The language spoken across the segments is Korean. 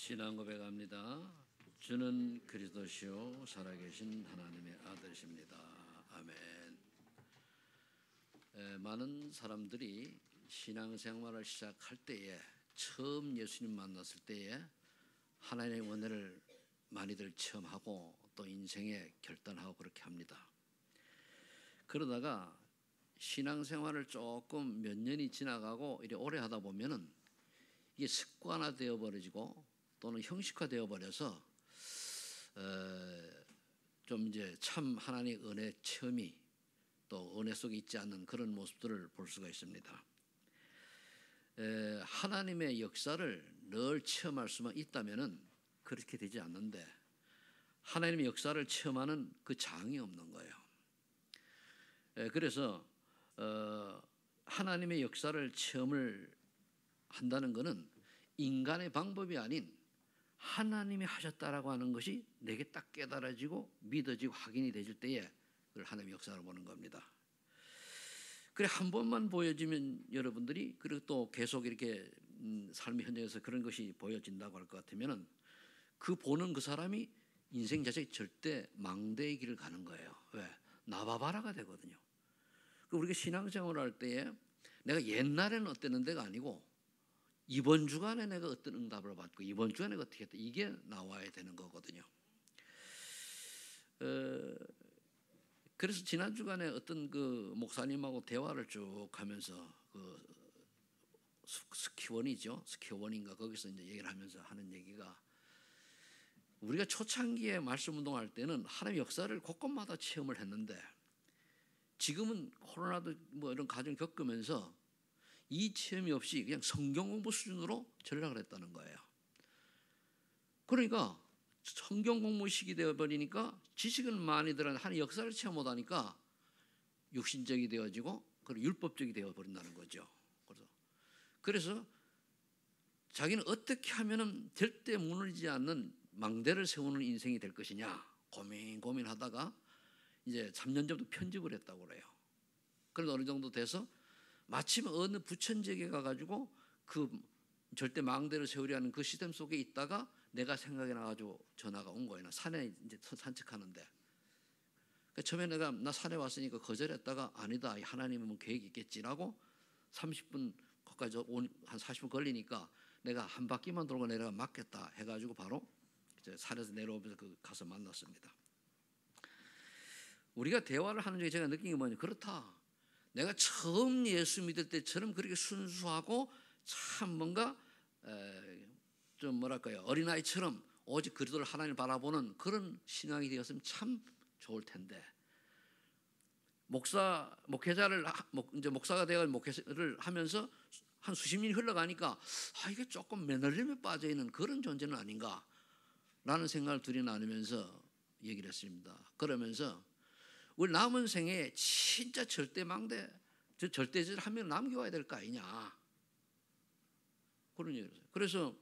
신앙 고백합니다. 주는 그리스도시요 살아계신 하나님의 아들이십니다. 아멘. 많은 사람들이 신앙생활을 시작할 때에 처음 예수님 만났을 때에 하나님의 은혜를 많이들 체험하고 또 인생에 결단하고 그렇게 합니다. 그러다가 신앙생활을 조금 몇 년이 지나가고 이렇게 오래 하다 보면은 이게 습관화되어 버리고 또는 형식화되어 버려서 좀 이제 참 하나님의 은혜 체험이 또 은혜 속에 있지 않는 그런 모습들을 볼 수가 있습니다. 하나님의 역사를 늘 체험할 수만 있다면은 그렇게 되지 않는데 하나님의 역사를 체험하는 그 장이 없는 거예요. 그래서 하나님의 역사를 체험을 한다는 것은 인간의 방법이 아닌 하나님이 하셨다라고 하는 것이 내게 딱 깨달아지고 믿어지고 확인이 되질 때에 그걸 하나님의 역사를 보는 겁니다. 그래 한 번만 보여지면 여러분들이 그리고 또 계속 이렇게 삶의 현장에서 그런 것이 보여진다고 할 것 같으면은 그 보는 그 사람이 인생 자체의 절대 망대의 길을 가는 거예요. 왜? 나바바라가 되거든요. 우리가 신앙생활을 할 때에 내가 옛날에는 어땠는데가 아니고 이번 주간에 내가 어떤 응답을 받고 이번 주에 내가 어떻게 했다 이게 나와야 되는 거거든요. 그래서 지난 주간에 어떤 그 목사님하고 대화를 쭉 하면서 그 스키원이죠, 스키원인가 거기서 이제 얘기를 하면서 하는 얘기가 우리가 초창기에 말씀 운동할 때는 하나님의 역사를 곳곳마다 체험을 했는데 지금은 코로나도 뭐 이런 과정 겪으면서 이 체험이 없이 그냥 성경 공부 수준으로 전락을 했다는 거예요. 그러니까 성경 공부식이 되어버리니까 지식은 많이들은 하나님의 역사를 체험 못하니까 육신적이 되어지고 그리고 율법적이 되어버린다는 거죠. 그래서 자기는 어떻게 하면은 절대 무너지지 않는 망대를 세우는 인생이 될 것이냐 고민하다가 이제 3년 전부터 편집을 했다고 그래요. 그래서 어느 정도 돼서 마침 어느 부천지역에 가가지고 그 절대 망대를 세우려는 그 시스템 속에 있다가 내가 생각이 나가지고 전화가 온 거예요. 산에 이제 산책하는데. 그러니까 처음에 나 산에 왔으니까 거절했다가 아니다. 하나님은 뭐 계획이 있겠지라고 30분 거기까지 한 40분 걸리니까 내가 한 바퀴만 돌고 내려가 맞겠다 해가지고 바로 이제 산에서 내려오면서 가서 만났습니다. 우리가 대화를 하는 중에 제가 느낀 게 뭐냐면 그렇다. 내가 처음 예수 믿을 때처럼 그렇게 순수하고 참 뭔가 좀 뭐랄까요 어린아이처럼 오직 그리스도를 하나님을 바라보는 그런 신앙이 되었으면 참 좋을 텐데 목회자를 이제 목사가 되어 목회를 하면서 한 수십 년이 흘러가니까 이게 조금 매너림에 빠져 있는 그런 존재는 아닌가라는 생각을 둘이 나누면서 얘기를 했습니다. 그러면서 우리 남은 생에 진짜 절대망대, 절대질 하면 남겨와야 될 거 아니냐 그런 얘기를 했어요. 그래서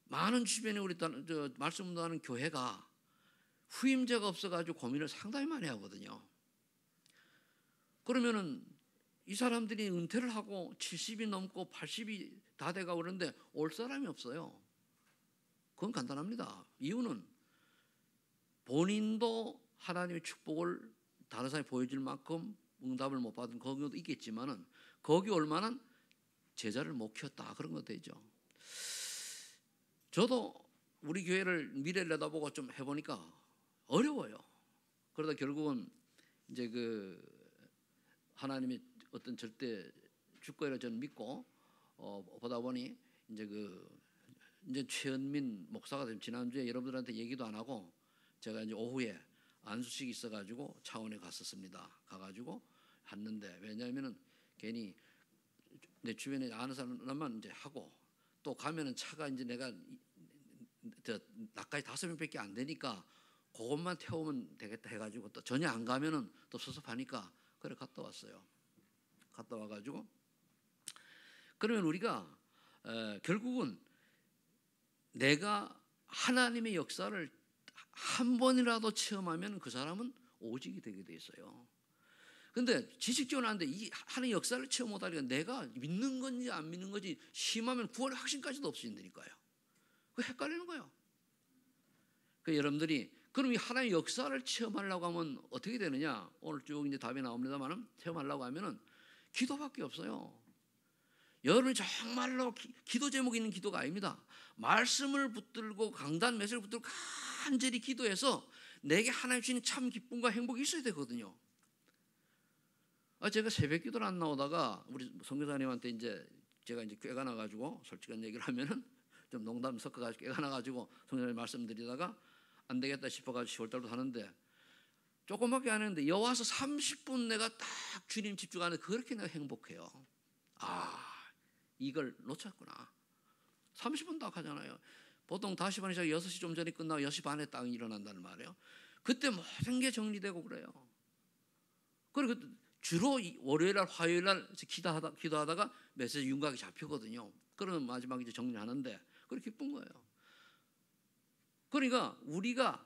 많은 주변에 우리 말씀 운동하는 교회가 후임자가 없어가지고 고민을 상당히 많이 하거든요. 그러면은 이 사람들이 은퇴를 하고 70이 넘고 80이 다 돼가고 그러는데 올 사람이 없어요. 그건 간단합니다. 이유는 본인도 하나님의 축복을 다른 사람이 보여줄 만큼 응답을 못 받은 거기도 있겠지만은 거기 올 만한 제자를 못 키웠다 그런 거 되죠. 저도 우리 교회를 미래를 내다보고 좀 해보니까 어려워요. 그러다 결국은 이제 그 하나님의 어떤 절대 주권을 저는 믿고 보다 보니 이제 최은민 목사가 된 지난주에 여러분들한테 얘기도 안 하고 제가 이제 오후에 안수식이 있어가지고 차원에 갔었습니다. 가가지고 했는데 왜냐하면은 괜히 내 주변에 아는 사람만 이제 하고 또 가면은 차가 이제 내가 나까지 5명밖에 안 되니까 그것만 태우면 되겠다 해가지고 또 전혀 안 가면은 또 섭섭하니까 그래 갔다 왔어요. 갔다 와가지고 그러면 우리가 결국은 내가 하나님의 역사를 한 번이라도 체험하면 그 사람은 오직이 되게 돼 있어요. 근데 지식적으로 하는데 이 하나님의 역사를 체험 못하니까 내가 믿는 건지 안 믿는 건지 심하면 구원의 확신까지도 없어진다니까요. 그 헷갈리는 거예요. 그 여러분들이 그럼 이 하나님의 역사를 체험하려고 하면 어떻게 되느냐? 오늘 쭉 이제 답이 나옵니다만은 체험하려고 하면은 기도밖에 없어요. 여러분이 정말로 기도 제목이 있는 기도가 아닙니다. 말씀을 붙들고 강단 메시지를 붙들고 간절히 기도해서 내게 하나님 주시는 참 기쁨과 행복이 있어야 되거든요. 제가 새벽 기도를 안 나오다가 우리 선교사님한테 이제 제가 이제 꾀가 나가지고 솔직한 얘기를 하면은 좀 농담 섞어가지고 꾀가 나가지고 선교사님 말씀드리다가 안 되겠다 싶어가지고 10월달도 하는데 조금밖에 안 했는데 여와서 30분 내가 딱 주님 집중하는데 그렇게 내가 행복해요. 이걸 놓쳤구나. 30분 딱 하잖아요. 보통 5시 반에 시작 6시 좀 전에 끝나고 6시 반에 딱 일어난다는 말이에요. 그때 모든 게 정리되고 그래요. 그리고 주로 월요일날 화요일날 기도하다가 메시지 윤곽이 잡히거든요. 그러면 마지막에 이제 정리하는데 그렇게 기쁜 거예요. 그러니까 우리가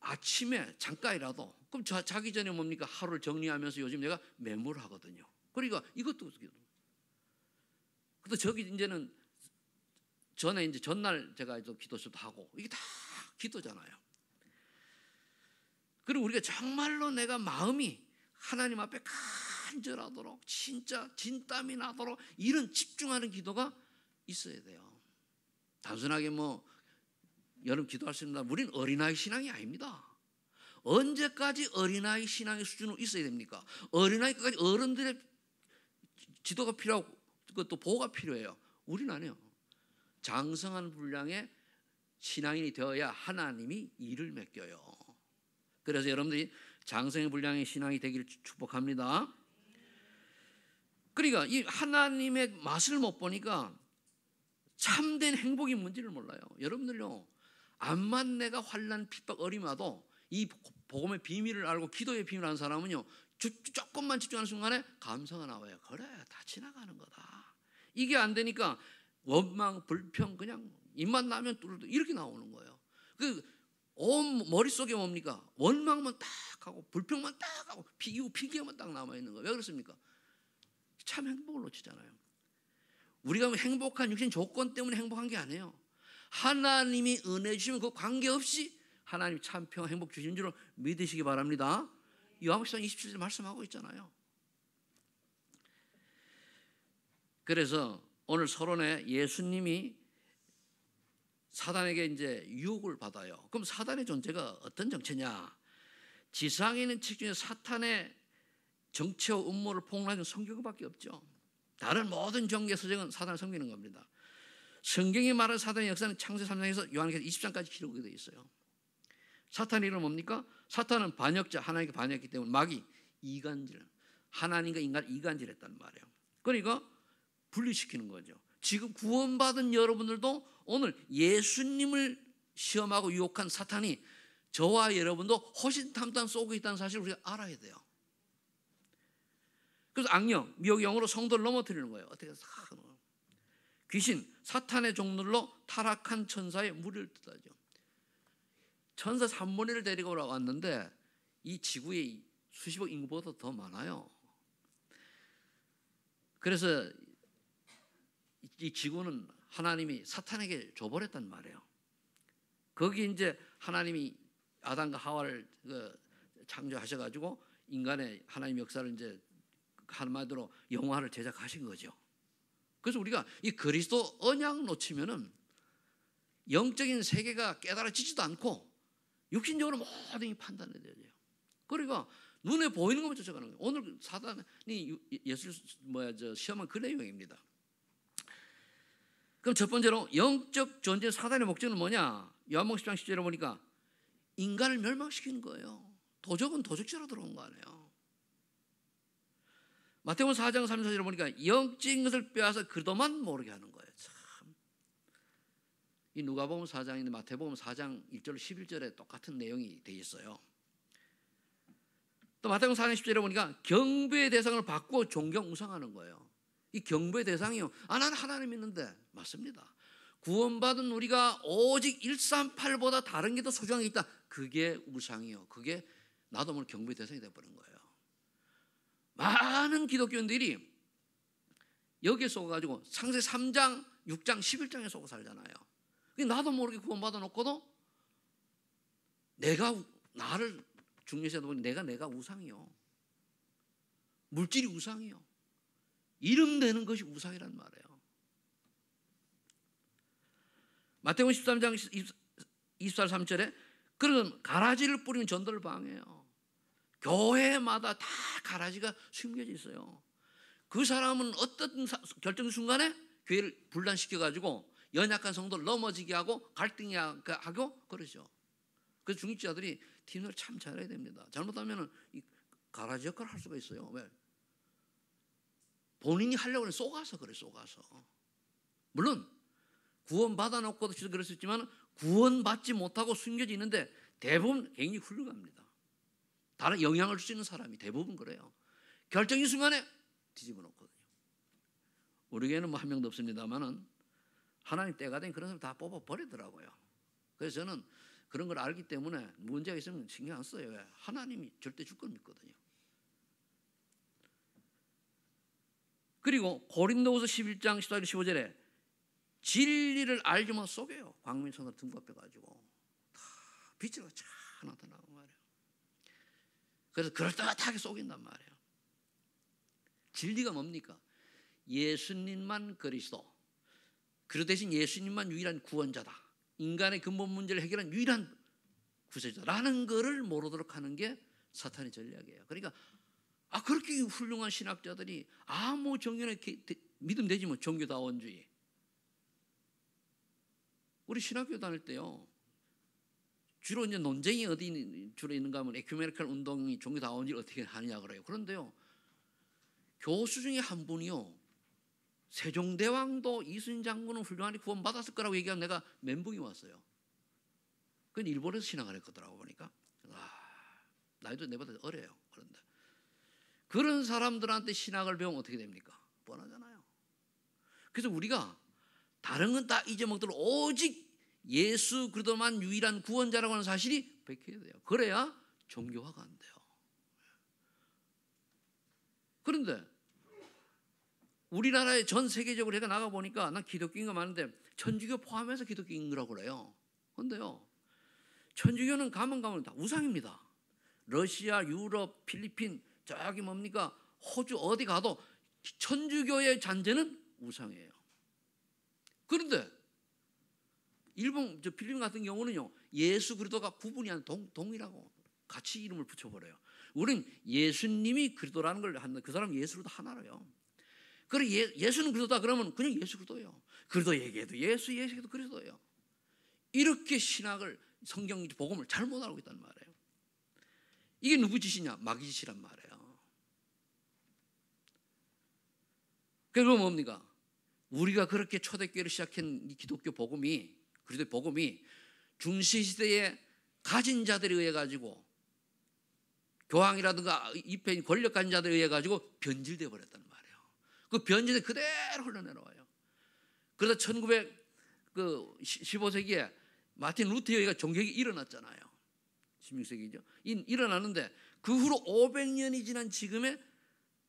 아침에 잠깐이라도 그럼 자기 전에 뭡니까? 하루를 정리하면서 요즘 내가 메모를 하거든요. 그러니까 이것도 근데 저기 이제는 전에 이제 전날 제가 또 기도수도 하고 이게 다 기도잖아요. 그리고 우리가 정말로 내가 마음이 하나님 앞에 간절하도록 진짜 진땀이 나도록 이런 집중하는 기도가 있어야 돼요. 단순하게 뭐 여러분 기도할 수 있는 날 우리는 어린아이 신앙이 아닙니다. 언제까지 어린아이 신앙의 수준으로 있어야 됩니까? 어린아이까지 어른들의 지도가 필요하고 그것도 보호가 필요해요. 우리는 아니에요. 장성한 분량의 신앙인이 되어야 하나님이 일을 맡겨요. 그래서 여러분들이 장성의 분량의 신앙이 되기를 축복합니다. 그러니까 이 하나님의 맛을 못 보니까 참된 행복이 뭔지를 몰라요. 여러분들요, 암만 내가 환난, 핍박, 어려움 와도 이 복음의 비밀을 알고 기도의 비밀을 아는 사람은요, 조금만 집중하는 순간에 감사가 나와요. 그래, 다 지나가는 거다. 이게 안 되니까 원망, 불평, 그냥 입만 나면 뚫도 이렇게 나오는 거예요. 온 머릿속에 뭡니까? 원망만 딱 하고 불평만 딱 하고 피기만 딱 남아있는 거예요. 왜 그렇습니까? 참 행복을 놓치잖아요. 우리가 행복한 육신 조건 때문에 행복한 게 아니에요. 하나님이 은혜 주시면 그 관계없이 하나님 참 평화 행복 주시는 줄 믿으시기 바랍니다. 요한복음 27절 말씀하고 있잖아요. 그래서 오늘 서론에 예수님이 사단에게 이제 유혹을 받아요. 그럼 사단의 존재가 어떤 정체냐? 지상에 있는 책 중에 사탄의 정체와 음모를 폭로하는 성경밖에 없죠. 다른 모든 종교 서적은 사단을 섬기는 겁니다. 성경이 말하는 사단의 역사는 창세기 3장에서 요한계시록 20장까지 기록이 되어 있어요. 사탄의 이름은 뭡니까? 사탄은 반역자, 하나님께 반역했기 때문에 마귀, 이간질, 하나님과 인간을 이간질했단 말이에요. 그러니까 분리시키는 거죠. 지금 구원받은 여러분들도 오늘 예수님을 시험하고 유혹한 사탄이 저와 여러분도 호신탐탐 쏘고 있다는 사실을 우리가 알아야 돼요. 그래서 악령, 미혹의 영으로 성도를 넘어뜨리는 거예요. 어떻게 해서 귀신, 사탄의 종들로 타락한 천사의 무리를 뜻하죠. 천사 3분의 1을 데리고 왔는데 이 지구의 수십억 인구보다 더 많아요. 그래서 이 지구는 하나님이 사탄에게 줘버렸단 말이에요. 거기 이제 하나님이 아담과 하와를 창조하셔가지고 인간의 하나님 역사를 이제 한마디로 영화를 제작하신 거죠. 그래서 우리가 이 그리스도 언약 놓치면은 영적인 세계가 깨달아지지도 않고 육신적으로 모든 판단이 되죠. 그러니까 눈에 보이는 것만 쫓아가는 거예요. 오늘 사단이 시험한 그 내용입니다. 그럼 첫 번째로 영적 존재 사단의 목적은 뭐냐? 요한복음 10장 10절에 보니까 인간을 멸망시키는 거예요. 도적은 도적질하러 들어온 거 아니에요. 마태복음 4장 34절에 보니까 영적인 것을 빼앗아 그도만 모르게 하는 거예요. 참. 이 누가복음 4장인데 마태복음 4장 1절 11절에 똑같은 내용이 돼 있어요. 또 마태복음 4장 10절에 보니까 경배의 대상을 바꾸어 존경 우상하는 거예요. 이 경배의 대상이요. 나는 하나님 믿는데 맞습니다. 구원받은 우리가 오직 138보다 다른 게 더 소중한 게 있다. 그게 우상이요. 그게 나도 모르게 경배의 대상이 되어버린 거예요. 많은 기독교인들이 여기에 속아가지고 창세기 3장, 6장, 11장에 속아 살잖아요. 나도 모르게 구원받아 놓고도 내가 나를 중요시 하다 보니 내가 우상이요. 물질이 우상이요. 이름 되는 것이 우상이란 말이에요. 마태복음 13장 24절 3절에 그런 가라지를 뿌리는 전도를 방해해요. 교회마다 다 가라지가 숨겨져 있어요. 그 사람은 어떤 결정 순간에 교회를 분란시켜가지고 연약한 성도를 넘어지게 하고 갈등이 하고 그러죠. 그래서 중직자들이 팀을 참 잘해야 됩니다. 잘못하면 이 가라지 역할을 할 수가 있어요. 왜? 본인이 하려고 하는 쏘가서 그래, 쏘가서. 물론 구원 받아놓고도 그럴 수 있지만 구원받지 못하고 숨겨져 있는데 대부분 굉장히 훌륭합니다. 다른 영향을 줄 수 있는 사람이 대부분 그래요. 결정의 순간에 뒤집어 놓거든요. 우리 교회는 뭐 한 명도 없습니다만은 하나님 때가 된 그런 사람 다 뽑아 버리더라고요. 그래서 저는 그런 걸 알기 때문에 문제가 있으면 신경 안 써요. 왜? 하나님이 절대 줄 걸 믿거든요. 그리고 고린도후서 11장 14절 15절에 진리를 알지 못 속여요. 광명천사 등 앞에 가지고 다 빛으로 쫙 나타나고 말이에요. 그래서 그럴듯하게 속인단 말이에요. 진리가 뭡니까? 예수님만 그리스도. 그 대신 예수님만 유일한 구원자다. 인간의 근본 문제를 해결한 유일한 구세주다라는 것을 모르도록 하는 게 사탄의 전략이에요. 그러니까 그렇게 훌륭한 신학자들이 아무 종교나 믿으면 되지 뭐 종교다원주의. 우리 신학교 다닐 때요. 주로 이제 논쟁이 어디 주로 있는가 하면 에큐메니컬 운동이 종교다원주의를 어떻게 하느냐 그래요. 그런데요. 교수 중에 한 분이요. 세종대왕도 이순신 장군은 훌륭하게 구원받았을 거라고 얘기하면 내가 멘붕이 왔어요. 그건 일본에서 신학을 했거더라고 보니까. 나이도 내보다 어려요. 그런데 그런 사람들한테 신학을 배우면 어떻게 됩니까? 뻔하잖아요. 그래서 우리가 다른 건 다 잊어먹도록 오직 예수 그리스도만 유일한 구원자라고 하는 사실이 밝혀야 돼요. 그래야 종교화가 안 돼요. 그런데 우리나라에 전 세계적으로 해가 나가 보니까 난 기독교인가 많은데 천주교 포함해서 기독교인 거라고 그래요. 그런데요. 천주교는 가면 다 우상입니다. 러시아, 유럽, 필리핀, 저기 뭡니까? 호주 어디 가도 천주교의 잔재는 우상이에요. 그런데 일본, 필리핀 같은 경우는요. 예수 그리스도가 구분이 안 동이라고 같이 이름을 붙여버려요. 우리는 예수님이 그리스도라는 걸 하는데 그 사람은 예수 그리스도 하나로요. 그래 예수는 그리스도다 그러면 그냥 예수 그리스도예요. 그리스도 얘기해도 예수 얘기해도 그리스도예요. 이렇게 신학을 성경 복음을 잘못 알고 있단 말이에요. 이게 누구 짓이냐? 마귀 짓이란 말이에요. 그럼 뭡니까? 우리가 그렇게 초대교회를 시작한 이 기독교 복음이 그리스도의 복음이 중시시대에 가진 자들에 의해 가지고 교황이라든가 입에 권력 가진 자들에 의해 가지고 변질되어 버렸단 말이에요. 그 변질에 그대로 흘러내려와요. 그러다 15세기에 마틴 루터가 종교개혁이 일어났잖아요. 16세기죠. 일어났는데 그 후로 500년이 지난 지금에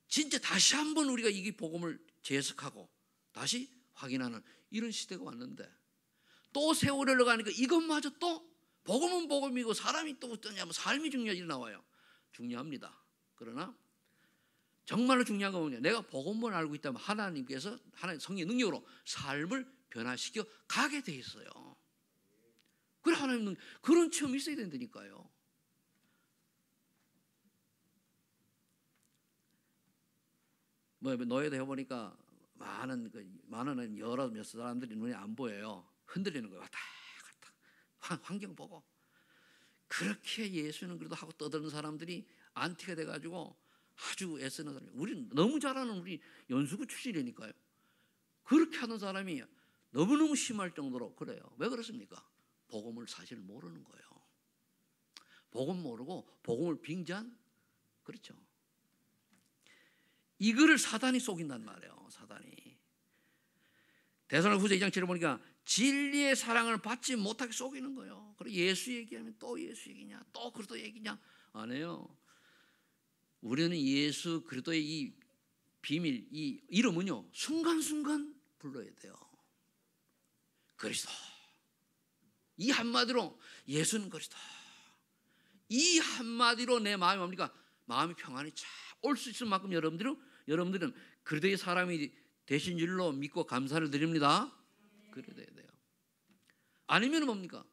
진짜 다시 한번 우리가 이 복음을 재해석하고 다시 확인하는 이런 시대가 왔는데 또 세월이 흘러가니까 이것마저 또 복음은 복음이고 사람이 또 어떠냐면 삶이 중요하지 나와요. 중요합니다. 그러나 정말로 중요한 건 뭐냐? 내가 복음만 알고 있다면 하나님께서 하나님 성령의 능력으로 삶을 변화시켜 가게 돼 있어요. 그래 하나님은 그런 체험이 있어야 된다니까요. 뭐 노예도 해보니까 많은 여러 몇 사람들이 눈에 안 보여요. 흔들리는 거예요. 왔다 갔다 환경 보고 그렇게 예수는 그래도 하고 떠드는 사람들이 안티가 돼가지고 아주 애쓰는 사람이 우리는 너무 잘하는 우리 연수구 출신이니까요. 그렇게 하는 사람이 너무너무 심할 정도로 그래요. 왜 그렇습니까? 복음을 사실 모르는 거예요. 복음 모르고 복음을 빙자한 그렇죠. 이거를 사단이 속인단 말이에요. 사단이. 데살로니가후서 2장 7절 보니까 진리의 사랑을 받지 못하게 속이는 거예요. 그리고 예수 얘기하면 또 예수 얘기냐, 또 그리스도 얘기냐 안 해요. 우리는 예수 그리스도의 이 비밀, 이 이름은요 순간순간 불러야 돼요. 그리스도, 이 한마디로 예수는 그리스도. 이 한마디로 내 마음이 뭡니까? 마음이 평안이 쫙 올 수 있을 만큼 여러분들은 그리스도의 사람이 되신 줄로 믿고 감사를 드립니다. 그래야 돼요. 아니면 뭡니까?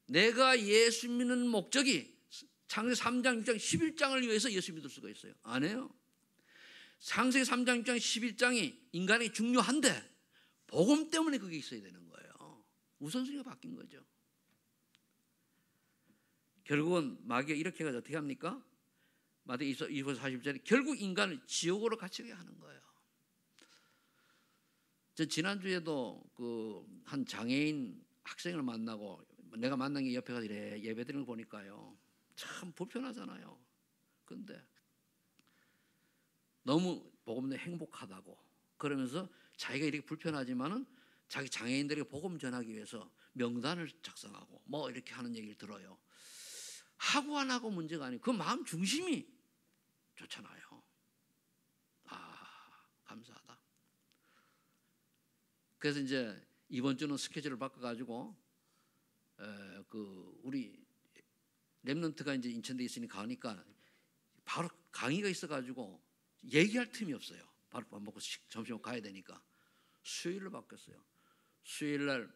내가 예수 믿는 목적이 창세기 3장, 6장, 11장을 위해서 예수 믿을 수가 있어요. 안 해요. 창세기 3장, 6장, 11장이 인간이 중요한데 복음 때문에 그게 있어야 되는 거예요. 우선순위가 바뀐 거죠. 결국은 마귀가 이렇게 해가지고 어떻게 합니까? 마태복음 22장 40절에 결국 인간을 지옥으로 갇히게 하는 거예요. 저 지난주에도 그 한 장애인 학생을 만나고 내가 만난 게 옆에 가서 이래 예배드리는 거 보니까요. 참 불편하잖아요. 그런데 너무 복음에 행복하다고 그러면서 자기가 이렇게 불편하지만은 자기 장애인들에게 복음 전하기 위해서 명단을 작성하고 뭐 이렇게 하는 얘기를 들어요. 하고 안 하고 문제가 아니고 그 마음 중심이 좋잖아요. 아, 감사하다. 그래서 이제 이번 주는 스케줄을 바꿔가지고 우리 렘넌트가 이제 인천대 있으니 가니까 바로 강의가 있어가지고 얘기할 틈이 없어요. 바로 밥 먹고 점심 가야 되니까 수요일로 바뀌었어요. 수요일날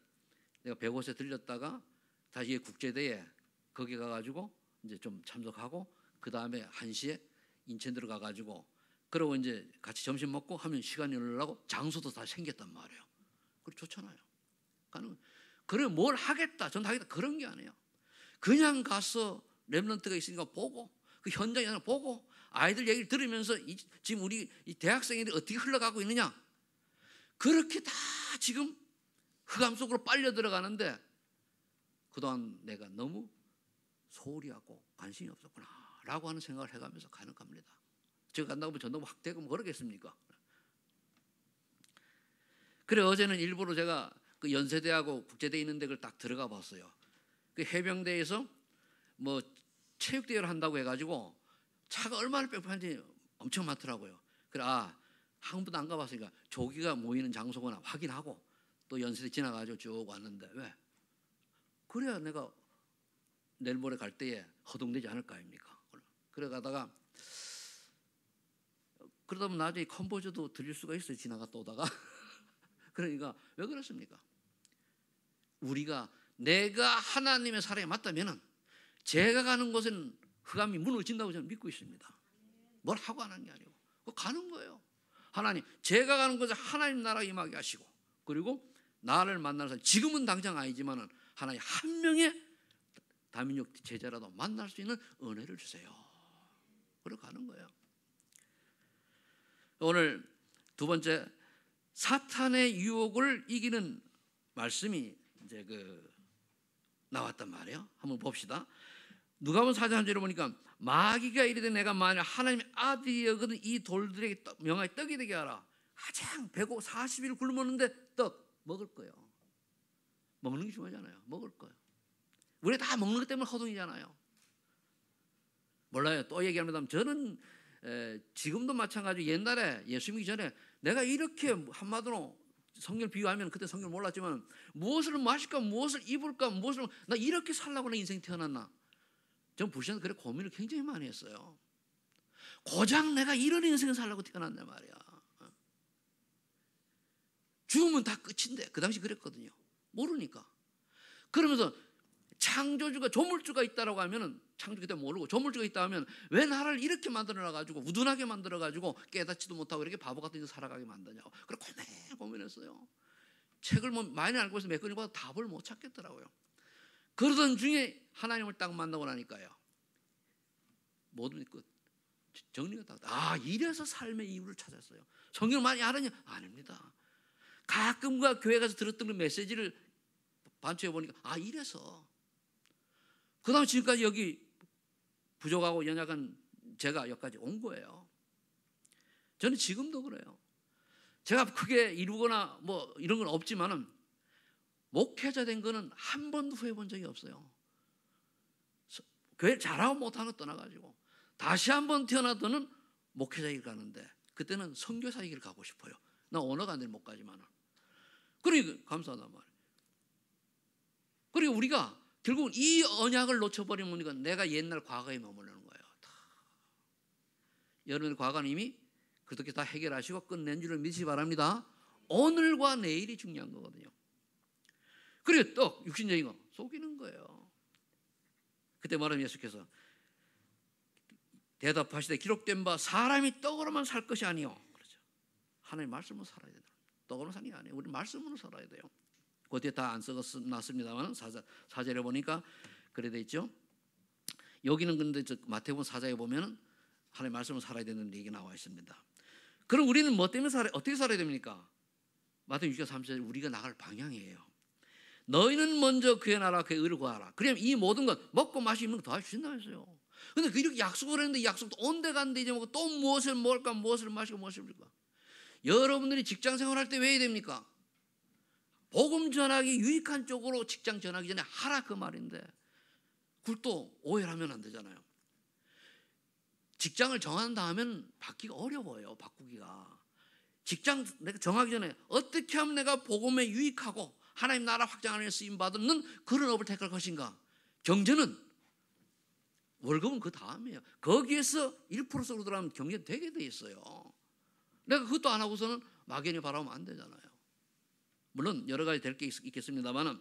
내가 105세 들렸다가 다시 국제대에 거기 가가지고 이제 좀 참석하고 그 다음에 1시에 인천 들어가가지고 그러고 이제 같이 점심 먹고 하면 시간이 흘러가고 장소도 다 생겼단 말이에요. 그래 좋잖아요. 그래 뭘 하겠다, 전 하겠다 그런 게 아니에요. 그냥 가서 렘넌트가 있으니까 보고 그 현장에 보고 아이들 얘기를 들으면서 지금 우리 이 대학생들이 어떻게 흘러가고 있느냐 그렇게 다 지금 흑암 속으로 빨려 들어가는데 그동안 내가 너무 소홀히 하고 관심이 없었구나 라고 하는 생각을 해가면서 가는 겁니다. 제가 간다고 하면 저 너무 확대고 뭐 그러겠습니까? 그래 어제는 일부러 제가 그 연세대하고 국제대 있는 데를 딱 들어가 봤어요. 그 해병대에서 뭐 체육대회를 한다고 해가지고 차가 얼마나 빽빽한지 엄청 많더라고요. 그래 한 번도 안 가봤으니까 조기가 모이는 장소거나 확인하고 또 연세대 지나가지고 쭉 왔는데 왜? 그래야 내가 내일 모레 갈 때에 허둥대지 않을 거 아닙니까? 그래 가다가 그러다 보면 나중에 컨보저도 들릴 수가 있어요. 지나갔다 오다가. 그러니까 왜 그렇습니까? 우리가 내가 하나님의 사랑에 맞다면은 제가 가는 곳은 흑암이 무너진다고 저는 믿고 있습니다. 뭘 하고 하는 게 아니고 그거 가는 거예요. 하나님 제가 가는 곳에 하나님 나라 임하게 하시고 그리고 나를 만날 사람 지금은 당장 아니지만은 하나님 한 명의 다민족 제자라도 만날 수 있는 은혜를 주세요. 그러고 가는 거예요. 오늘 두 번째 사탄의 유혹을 이기는 말씀이 이제 나왔단 말이에요. 한번 봅시다. 누가복음 4장 1절에 보니까 마귀가 이르되 내가 만일 하나님의 아들이거든 이 돌들에게 명하여 떡이 되게 하라. 가장 배고 40일 굶었는데 떡 먹을 거예요. 먹는 게 중요하잖아요. 먹을 거예요. 우리 다 먹는 것 때문에 허둥이잖아요. 몰라요. 또 얘기합니다. 저는 지금도 마찬가지 옛날에 예수 믿기 전에 내가 이렇게 한마디로 성경을 비유하면 그때 성경을 몰랐지만 무엇을 마실까 무엇을 입을까 무엇을 나 이렇게 살라고 내 인생이 태어났나 전 불신해서 그래 고민을 굉장히 많이 했어요. 고작 내가 이런 인생을 살라고 태어났단 말이야. 죽으면 다 끝인데 그 당시 그랬거든요. 모르니까. 그러면서 창조주가 조물주가 있다라고 하면은 창조 그때 모르고 조물주가 있다 하면 왜 나를 이렇게 만들어 가지고 우둔하게 만들어 가지고 깨닫지도 못하고 이렇게 바보 같은 데서 살아가게 만드냐고. 그래 고민했어요. 책을 뭐 많이 알고 있어 몇 권을 봐도 답을 못 찾겠더라고요. 그러던 중에 하나님을 딱 만나고 나니까요. 모든 끝 정리가 딱. 이래서 삶의 이유를 찾았어요. 성경을 많이 알았냐? 아닙니다. 가끔가 교회 가서 들었던 그 메시지를 반추해 보니까 이래서. 그 다음에 지금까지 여기 부족하고 연약한 제가 여기까지 온 거예요. 저는 지금도 그래요. 제가 크게 이루거나 뭐 이런 건 없지만은 목회자 된 거는 한 번도 후회해 본 적이 없어요. 교회 잘하고 못하는 거 떠나가지고 다시 한 번 태어나서는 목회자 길 가는데 그때는 선교사 길 가고 싶어요. 나 언어가 안 되면 못 가지만은. 그러니까 감사하단 말이에요. 그리고 그러니까 우리가 결국 이 언약을 놓쳐버리면 내가 옛날 과거에 머무르는 거예요. 여러분의 과거는 이미 그렇게 다 해결하시고 끝낸 줄을 믿으시기 바랍니다. 오늘과 내일이 중요한 거거든요. 그리고 또 육신적인 거 속이는 거예요. 그때 말하면 예수께서 대답하시되 기록된 바 사람이 떡으로만 살 것이 아니요. 그렇죠. 하나님의 말씀으로 살아야 된다. 떡으로 사는 게 아니에요. 우리 말씀으로 살아야 돼요. 그 뒤에 다 안 써놨습니다만 4절에 보니까 그래 돼 있죠. 여기는 근데 마태복음 4장에 보면은 하나님의 말씀으로 살아야 되는 얘기가 나와 있습니다. 그럼 우리는 뭐 때문에 어떻게 살아야 됩니까? 마태복음 6장 3절 우리가 나갈 방향이에요. 너희는 먼저 그의 나라 그의 의를 구하라. 그러면 이 모든 것 먹고 마시는 거 다 주신다면서요. 근데 이렇게 약속을 했는데 약속도 온데 간데 이제 먹고 또 무엇을 먹을까 무엇을 마시고 무엇을 먹을까. 여러분들이 직장 생활할 때 왜 해야 됩니까? 복음 전하기 유익한 쪽으로 직장 전하기 전에 하라 그 말인데 그걸 또 오해를 하면 안 되잖아요. 직장을 정한다 하면 바뀌기가 어려워요. 바꾸기가. 직장 내가 정하기 전에 어떻게 하면 내가 복음에 유익하고 하나님 나라 확장하는 데 쓰임받는 그런 업을 택할 것인가. 경제는 월급은 그 다음이에요. 거기에서 1%로 들어가면 경제 되게 돼 있어요. 내가 그것도 안 하고서는 막연히 바라보면 안 되잖아요. 물론 여러 가지 될 게 있겠습니다만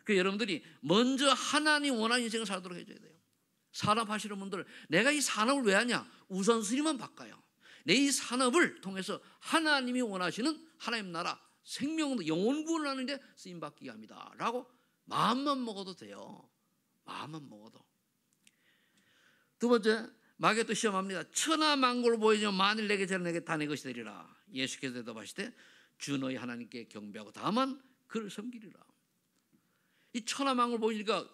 여러분들이 먼저 하나님 원하는 인생을 살도록 해줘야 돼요. 산업하시는 분들 내가 이 산업을 왜 하냐? 우선순위만 바꿔요. 내 이 산업을 통해서 하나님이 원하시는 하나님 나라 생명도 영혼 구원을 하는데 쓰임받게 합니다 라고 마음만 먹어도 돼요. 마음만 먹어도. 두 번째 마귀가 또 시험합니다. 천하 만국을 보이지만 만일 내게 저는 내게 다 내 것이 되리라. 예수께서 대답하시되 주 너희 하나님께 경배하고 다만 그를 섬기리라. 이 천하 만국을 보이니까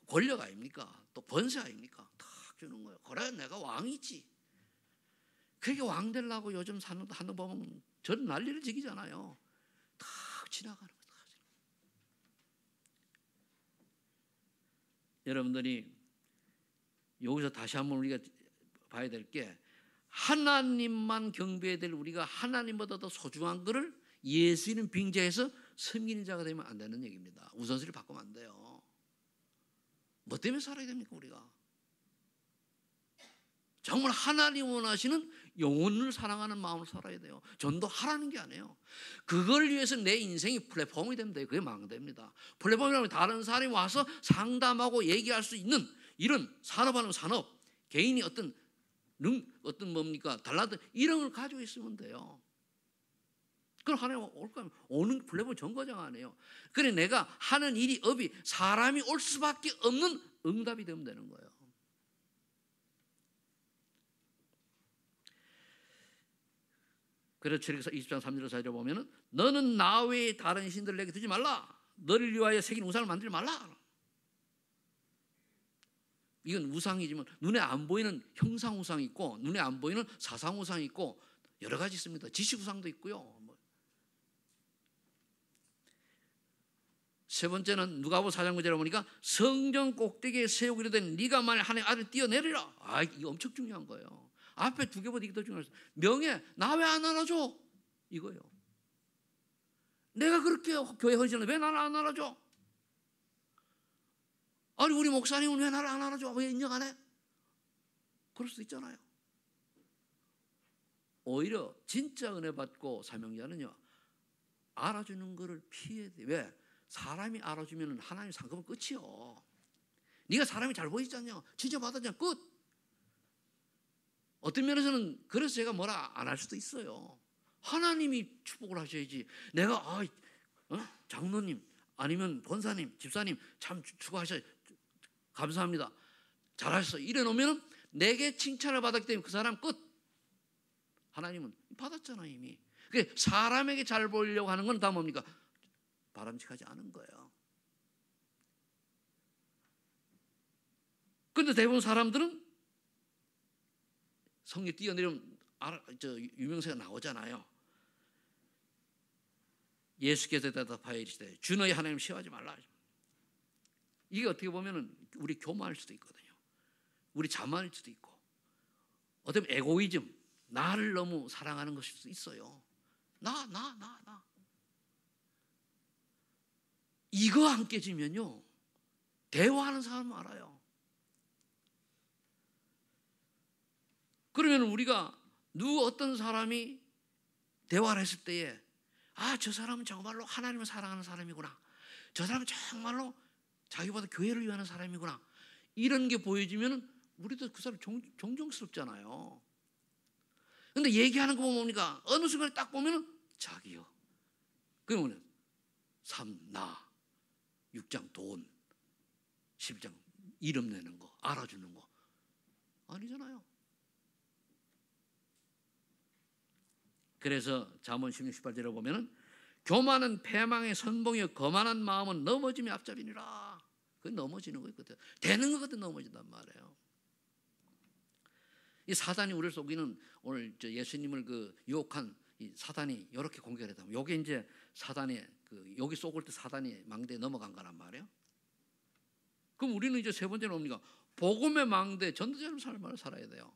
권력 아닙니까? 또 번세 아닙니까? 다 주는 거예요. 그래 내가 왕이지. 그렇게 왕 되려고 요즘 하는 거 보면 전 난리를 지기잖아요. 다 지나가는 거예요. 여러분들이 여기서 다시 한번 우리가 봐야 될 게 하나님만 경배해야 될 우리가 하나님보다 더 소중한 것을 예수님 빙자해서 섬기는 자가 되면 안 되는 얘기입니다. 우선순위를 바꾸면 안 돼요. 뭐 때문에 살아야 됩니까 우리가? 정말 하나님 원하시는 영혼을 사랑하는 마음으로 살아야 돼요. 전도하라는 게 아니에요. 그걸 위해서 내 인생이 플랫폼이 되면 돼요. 그게 망됩니다. 플랫폼이라면 다른 사람이 와서 상담하고 얘기할 수 있는 이런 산업하는 산업, 개인이 어떤 뭡니까 달라든 이런 걸 가지고 있으면 돼요. 그럼 하나님 올까 오는 플랫폼 정거장 아니에요. 그래 내가 하는 일이 업이 사람이 올 수밖에 없는 응답이 되면 되는 거예요. 그래서 출애굽기 20장 3절 4절에 보면은 너는 나 외에 다른 신들을 내게 두지 말라. 너를 위하여 새긴 우상을 만들지 말라. 이건 우상이지만 눈에 안 보이는 형상 우상이 있고 눈에 안 보이는 사상 우상이 있고 여러 가지 있습니다. 지식 우상도 있고요. 세 번째는 누가복음 4장 9절에 보니까 성전 꼭대기에 세우기로 된 네가 만일 하나님의 아들 띄어내리라. 이거 엄청 중요한 거예요. 앞에 두 개보다 이게 더 중요해요. 명예 나 왜 안 알아줘? 이거예요. 내가 그렇게 교회 헌신하는데 왜 나를 안 알아줘? 아니 우리 목사님은 왜 나를 안 알아줘? 왜 인정 안 해? 그럴 수도 있잖아요. 오히려 진짜 은혜 받고 사명자는요 알아주는 거를 피해야 돼. 왜? 사람이 알아주면 하나님 상급은 끝이요. 네가 사람이 잘 보이잖아요. 진짜 받았잖아. 끝. 어떤 면에서는 그래서 제가 뭐라 안 할 수도 있어요. 하나님이 축복을 하셔야지. 내가 장로님 아니면 권사님, 집사님 참 수고하셔요. 감사합니다. 잘하셨어. 이래 놓으면 내게 칭찬을 받았기 때문에 그 사람 끝. 하나님은 받았잖아 이미. 사람에게 잘 보이려고 하는 건 다 뭡니까? 바람직하지 않은 거예요. 그런데 대부분 사람들은 성령 뛰어내리면 유명세가 나오잖아요. 예수께서 대답하여 이르시되 주 너희 하나님 시험하지 말라. 이게 어떻게 보면 우리 교만일 수도 있거든요. 우리 자만일 수도 있고 어쩌면 에고이즘, 나를 너무 사랑하는 것일 수도 있어요. 나. 이거 안 깨지면요 대화하는 사람 알아요. 그러면 우리가 어떤 사람이 대화를 했을 때에 저 사람은 정말로 하나님을 사랑하는 사람이구나, 저 사람은 정말로 자기보다 교회를 위하는 사람이구나, 이런 게 보여지면 우리도 그 사람 존경스럽잖아요. 근데 얘기하는 거 뭡니까? 어느 순간에 딱 보면은 자기요, 그러면 3, 나, 6장 돈, 12장 이름 내는 거, 알아주는 거 아니잖아요. 그래서 잠언 16, 18절에 보면은 교만은 패망의 선봉이요 거만한 마음은 넘어짐의 앞잡이니라. 그 넘어지는 거거든. 되는 거거든 넘어진단 말이에요. 이 사단이 우리를 속이는, 오늘 예수님을 유혹한 이 사단이 이렇게 공격을 했다. 요게 이제 사단의 여기 속을 때 사단이 망대에 넘어간 거란 말이에요. 그럼 우리는 이제 세 번째는 뭡니까? 복음의 망대, 전도자의 삶을 살아야 돼요.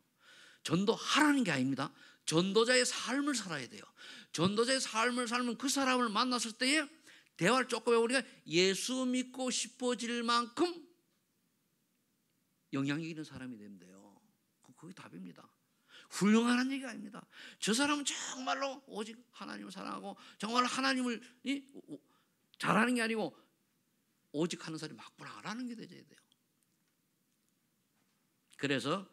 전도하라는 게 아닙니다. 전도자의 삶을 살아야 돼요. 전도자의 삶을 살면 그 사람을 만났을 때에 대화를 조금 해보니까 예수 믿고 싶어질 만큼 영향력 있는 사람이 되면 돼요. 그게 답입니다. 훌륭한 얘기가 아닙니다. 저 사람은 정말로 오직 하나님을 사랑하고 정말 하나님을 잘하는 게 아니고 오직 하는 사람이 맞구나라는 게 되어야 돼요. 그래서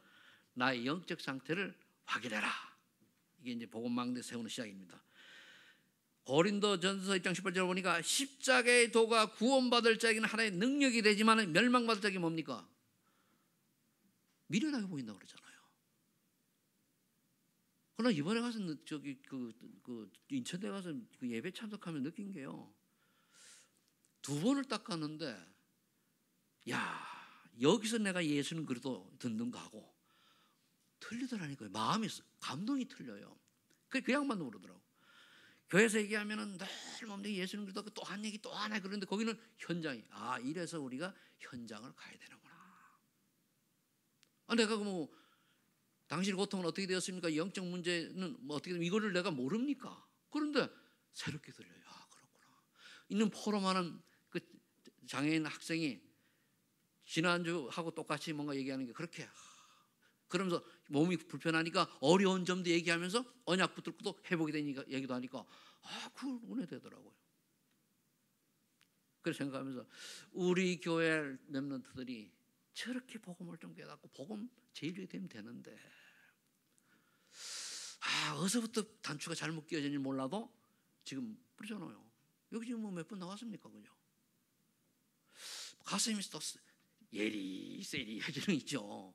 나의 영적 상태를 확인해라. 이게 이제 복음망대 세우는 시작입니다. 고린도전서 1장 18절을 보니까 십자가의 도가 구원받을 자에게는 하나의 능력이 되지만 멸망받을 자에게 뭡니까? 미련하게 보인다고 그러잖아요. 그러나 이번에 가서 인천대 가서 예배 참석하면 느낀 게요, 2번을 딱 갔는데 여기서 내가 예수는 그래도 듣는가 하고 틀리더라니까요. 마음이, 감동이 틀려요. 그 양반도 그러더라고. 교회에서 얘기하면은 늘 뭡니까? 예수는 그래도 또 한 얘기 또 하나, 그런데 거기는 현장이, 이래서 우리가 현장을 가야 되는구나. 내가 당신의 고통은 어떻게 되었습니까? 영적 문제는 어떻게 되면 이거를 내가 모릅니까? 그런데 새롭게 들려요. 그렇구나. 있는 포럼하는 그 장애인 학생이 지난주하고 똑같이 뭔가 얘기하는 게 그렇게, 그러면서 몸이 불편하니까 어려운 점도 얘기하면서 언약 붙들고 또 회복이 되니까 얘기도 하니까 그걸 은혜되더라고요. 그래서 생각하면서 우리 교회 렘넌트들이 저렇게 복음을 좀 깨닫고 복음 제일이 되면 되는데 어디서부터 단추가 잘못 끼어졌는지 몰라도 지금 그러잖아요. 여기 지금 몇 번 나왔습니까? 그죠? 가슴이 또 예리세리 해지는 거 있죠.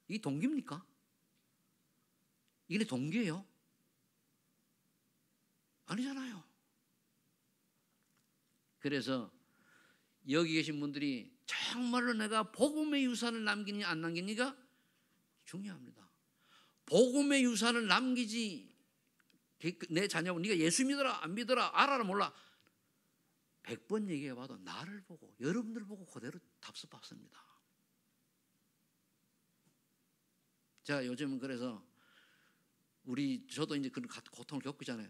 이게 동기입니까? 이게 동기예요? 아니잖아요. 그래서 여기 계신 분들이 정말로 내가 복음의 유산을 남기느냐 안 남기느냐가 중요합니다. 복음의 유산을 남기지, 내 자녀분 네가 예수 믿어라 안 믿어라 알아라 몰라 100번 얘기해봐도 나를 보고 여러분들 보고 그대로 답습받습니다. 자, 요즘은 그래서 저도 이제 그런 고통을 겪잖아요.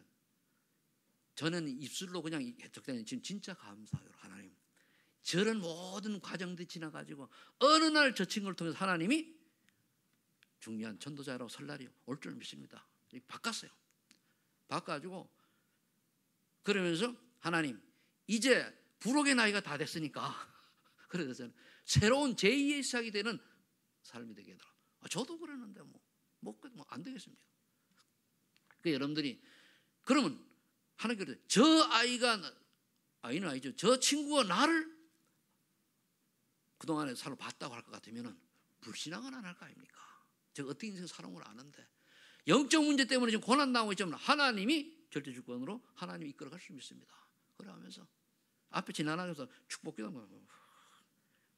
저는 입술로 그냥 적당히 지금 진짜 감사해요. 하나님, 저런 모든 과정들이 지나가지고 어느 날 저 친구를 통해서 하나님이 중요한 전도자라고 설 날이 올 줄 믿습니다. 바꿨어요. 바꿔가지고 그러면서 하나님, 이제 부록의 나이가 다 됐으니까 그래서 새로운 제2의 시작이 되는 삶이 되게 되더라. 저도 그랬는데 안 되겠습니다. 그 여러분들이 그러면 하나님께서 저 아이는 아니죠. 저 친구가 나를 그동안에 살아 봤다고 할 것 같으면 불신앙은 안 할 거 아닙니까? 제가 어떻게 인생 살아온 걸 아는데 영적 문제 때문에 지금 고난당하고 있지만 하나님이 절대 주권으로 하나님이 이끌어갈 수 있습니다. 그러면서 앞에 지나가면서 축복기도 하고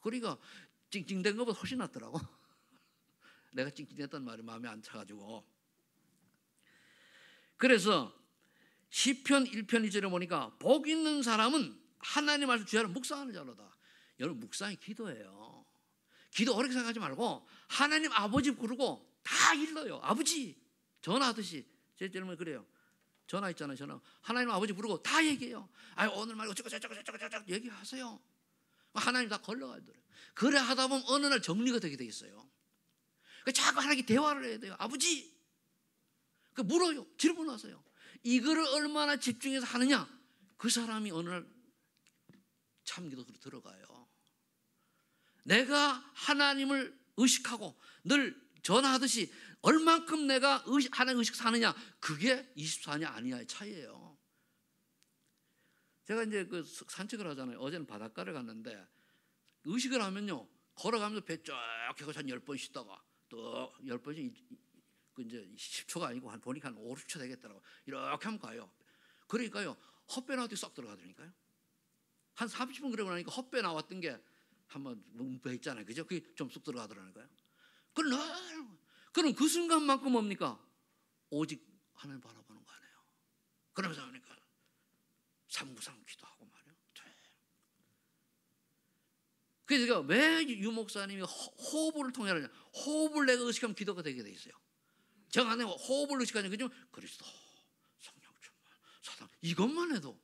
그러니까 찡찡댄 것보다 훨씬 낫더라고. 내가 찡찡댔던 말이 마음에 안 차가지고. 그래서 시편 1편 2절에 보니까 복 있는 사람은 하나님 말씀 주야를 묵상하는 자로다. 여러분, 묵상이 기도예요. 기도 어렵게 생각하지 말고 하나님 아버지 부르고 다 일러요. 아버지 전화하듯이. 제 젊은 그래요. 전화 있잖아요. 전화. 하나님 아버지 부르고 다 얘기해요. 아유, 오늘 말고 저쩌고 얘기하세요. 하나님 다 걸러가더래요. 그래 하다 보면 어느 날 정리가 되게 돼 있어요. 자꾸 하나님께 대화를 해야 돼요. 아버지, 물어요. 질문하세요. 이거를 얼마나 집중해서 하느냐, 그 사람이 어느 날 참기도로 들어가요. 내가 하나님을 의식하고 늘 전화하듯이 얼만큼 내가 하나님 의식 사느냐, 그게 24냐 아니냐의 차이예요. 제가 이제 그 산책을 하잖아요. 어제는 바닷가를 갔는데 의식을 하면요, 걸어가면서 배 쫙 해서 한 10번 쉬다가 또 10번씩 이제 10초가 아니고 보니까 한 5, 6초 되겠더라고. 이렇게 하면 가요. 그러니까요, 헛배 나왔더니 쏙 들어가더라니까요. 한 30분 그러고 나니까 헛배 나왔던 게 한번 문배 있잖아요. 그죠? 그게 좀 쑥 들어가더라니까요. 그럼 그 순간만큼 뭡니까? 오직 하나님 바라보는 거 아니에요. 그러면서 하니까 삼구상 기도하고 말이에요. 그래서 왜 유 목사님이 호흡을 통해 하느냐? 호흡을 내가 의식하면 기도가 되게 돼 있어요. 정 안에 호흡을 의식하냐, 그죠? 그리스도, 성령 충만, 사랑, 이것만 해도.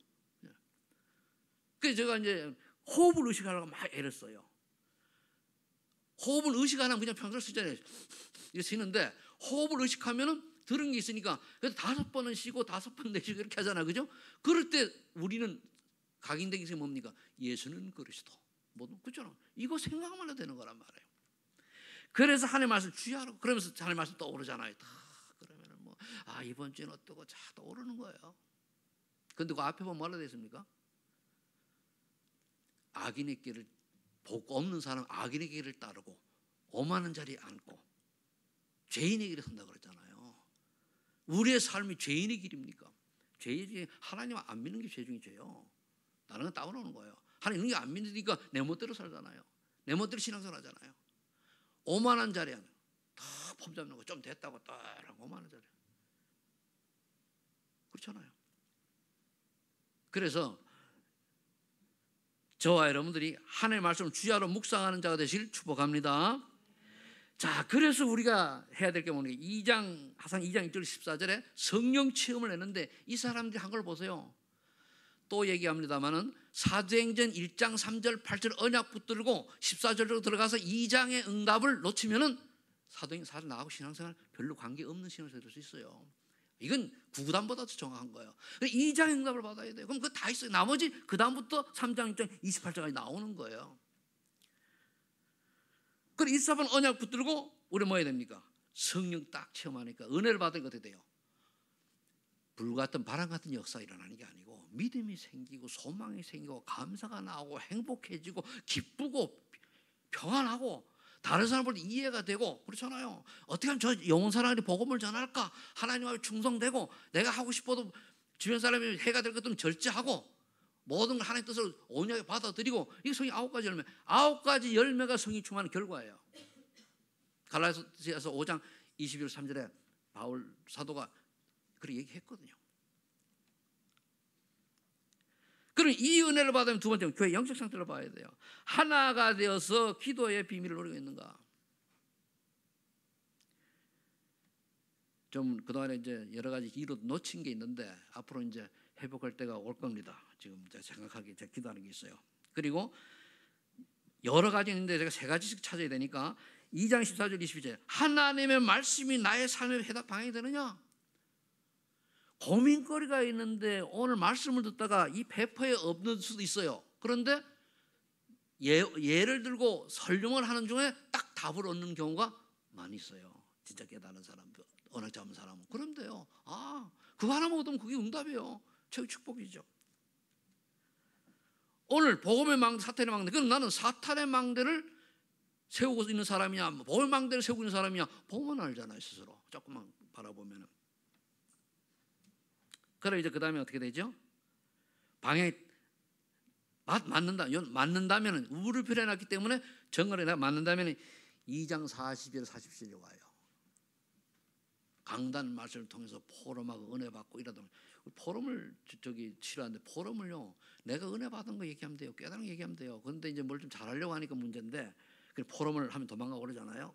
그래서 제가 이제 호흡을 의식하려고 막 애를 써요. 호흡을 의식 안 하면 그냥 평소에 쓰잖아요. 이렇게 쓰는데 호흡을 의식하면은 들은 게 있으니까 그래서 5번은 쉬고 5번 내쉬고 이렇게 하잖아, 그죠? 그럴 때 우리는 각인된 게 뭡니까? 예수는 그리스도. 뭐 그렇잖아. 이거 생각만 해도 되는 거란 말이에요. 그래서 하나님 말씀 주의하라고. 그러면서 하나님 말씀 떠오르잖아요. 그러면은 뭐 이번 주는 어떠고 자 떠오르는 거예요. 근데 그 앞에 보면 뭐라 되어 있습니까? 악인의 길을, 복 없는 사람 악인의 길을 따르고 오만한 자리에 앉고 죄인의 길에 선다 그랬잖아요. 우리의 삶이 죄인의 길입니까? 죄인이 하나님 안 믿는 게 죄 중에 죄요. 다른 건 따오르는 거예요. 하나님 이런 게 안 믿으니까 내 멋대로 살잖아요. 내 멋대로 신앙생활 하잖아요. 오만한 자리에 다 폼 잡는 거 좀 됐다고 따라고 오만한 자리에. 그렇잖아요. 그래서 저와 여러분들이 하나님의 말씀을 주야로 묵상하는 자가 되시길 축복합니다. 자, 그래서 우리가 해야 될 게 뭐냐? 하상 2장 1절 14절에 성령 체험을 했는데 이 사람들이 한 걸 보세요. 또 얘기합니다만은 사도행전 1장 3절 8절 언약 붙들고 14절로 들어가서 2장의 응답을 놓치면은 사도행전 나하고 신앙생활 별로 관계없는 신앙생활이 될 수 있어요. 이건 구구단보다 더 정확한 거예요. 2장 응답을 받아야 돼요. 그럼 그거 다 있어요. 나머지 그 다음부터 3장 6장 28장까지 나오는 거예요. 그럼 24번 언약 붙들고 우리 뭐 해야 됩니까? 성령 딱 체험하니까 은혜를 받으니까 어떻게 돼요? 불같은 바람 같은 역사가 일어나는 게 아니고 믿음이 생기고 소망이 생기고 감사가 나오고 행복해지고 기쁘고 평안하고 다른 사람 볼 때 이해가 되고 그렇잖아요. 어떻게 하면 저 영혼 사람이 복음을 전할까? 하나님과 충성되고 내가 하고 싶어도 주변 사람이 해가 될 것들은 절제하고 모든 걸 하나님의 뜻을 온유하게 받아들이고 이게 성이 9가지 열매. 9가지 열매가 성이 충만한 결과예요. 갈라디아서 5장 21절 3절에 바울 사도가 그렇게 얘기했거든요. 그럼 이 은혜를 받으면 두 번째는 교회 영적 상태를 봐야 돼요. 하나가 되어서 기도의 비밀을 누리고 있는가. 좀 그동안에 이제 여러 가지 이유로 놓친 게 있는데 앞으로 이제 회복할 때가 올 겁니다. 지금 제가 생각하기에 제가 기도하는 게 있어요. 그리고 여러 가지 있는데 제가 3가지씩 찾아야 되니까 2장 14절 22절 하나님의 말씀이 나의 삶의 해답 방향이 되느냐? 고민거리가 있는데 오늘 말씀을 듣다가 이 배포에 없는 수도 있어요. 그런데 예를 들고 설명을 하는 중에 딱 답을 얻는 경우가 많이 있어요. 진짜 깨달은 사람, 언약 잡은 사람은. 그런데요, 그거 하나만 얻으면 그게 응답이에요. 최고 축복이죠. 오늘 복음의 망대, 사탄의 망대. 그럼 나는 사탄의 망대를 세우고 있는 사람이냐, 복음의 망대를 세우고 있는 사람이냐, 보면 알잖아요, 스스로. 조금만 바라보면은. 그럼 이제 그 다음에 어떻게 되죠? 방향이 맞는다면 우를 표현했기 때문에 정거에 맞는다면 2장 40절 47절 와요. 강단 말씀을 통해서 포럼하고 은혜 받고 이러다 포럼을 치료하는데 포럼을요 내가 은혜 받은 거 얘기하면 돼요. 깨달은 거 얘기하면 돼요. 그런데 이제 뭘 좀 잘하려고 하니까 문제인데 포럼을 하면 도망가고 그러잖아요.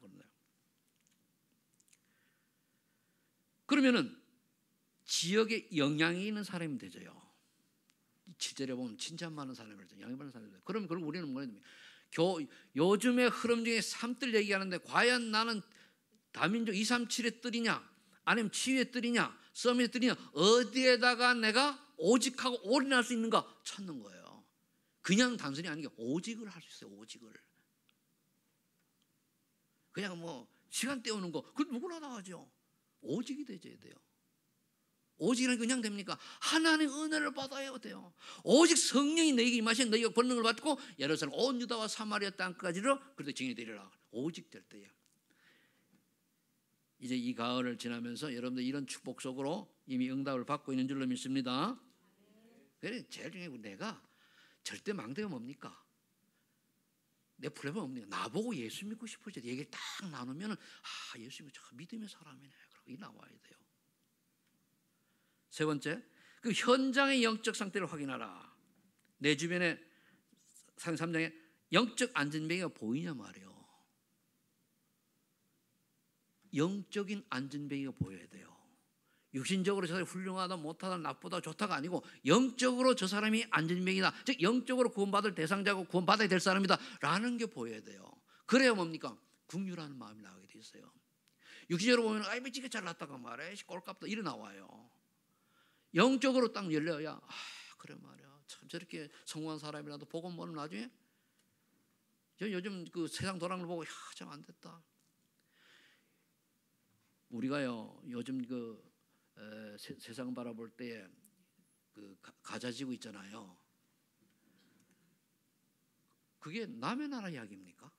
그러면은 지역에 영향이 있는 사람이 되져요. 7절에 보면 칭찬 많은 사람이 되죠. 영향 많은 사람이 되죠. 그럼 우리는 뭐냐? 요즘의 흐름 중에 삶들 얘기하는데 과연 나는 다민족 237의 뜰이냐 아니면 치유의 뜰이냐 서밋의 뜰이냐 어디에다가 내가 오직하고 올인할 수 있는가 찾는 거예요. 그냥 단순히 아닌 게 오직을 할 수 있어요. 오직을. 그냥 뭐 시간 때우는 거 그건 누구나 다 하죠. 오직이 되져야 돼요. 오직이란 그냥 됩니까? 하나님의 은혜를 받아야 돼요. 오직 성령이 너에게 임하시면 너희가 권능을 받고 예루살렘 온 유다와 사마리아 땅까지로 그렇게 증인이 되리라. 오직 될 때에. 이제 이 가을을 지나면서 여러분들 이런 축복 속으로 이미 응답을 받고 있는 줄로 믿습니다. 그래 제일 중요한 건 내가 절대 망대가 뭡니까? 내 플랫폼 뭡니까? 나보고 예수 믿고 싶어져 얘기를 딱 나누면 예수 믿고 믿음의 사람이네. 그러고 이 나와야 돼요. 세 번째, 그 현장의 영적 상태를 확인하라. 내 주변에 3장에 영적 안전뱅이가 보이냐 말이에요. 영적인 안전뱅이가 보여야 돼요. 육신적으로 저 사람이 훌륭하다 못하다 나쁘다 좋다가 아니고 영적으로 저 사람이 안전뱅이다. 즉 영적으로 구원받을 대상자고 구원받아야 될 사람이다 라는 게 보여야 돼요. 그래야 뭡니까? 긍휼하는 마음이 나오게 돼 있어요. 육신적으로 보면 아이 미치게 잘났다가 말해 꼴값다 이래 나와요. 영적으로 딱 열려야 그래 말이야 참 저렇게 성공한 사람이라도 복음 모르면 나중에 저 요즘 그 세상 도랑을 보고 참 안 됐다. 우리가요 요즘 그 세상 바라볼 때 그 가자지구 있잖아요. 그게 남의 나라 이야기입니까?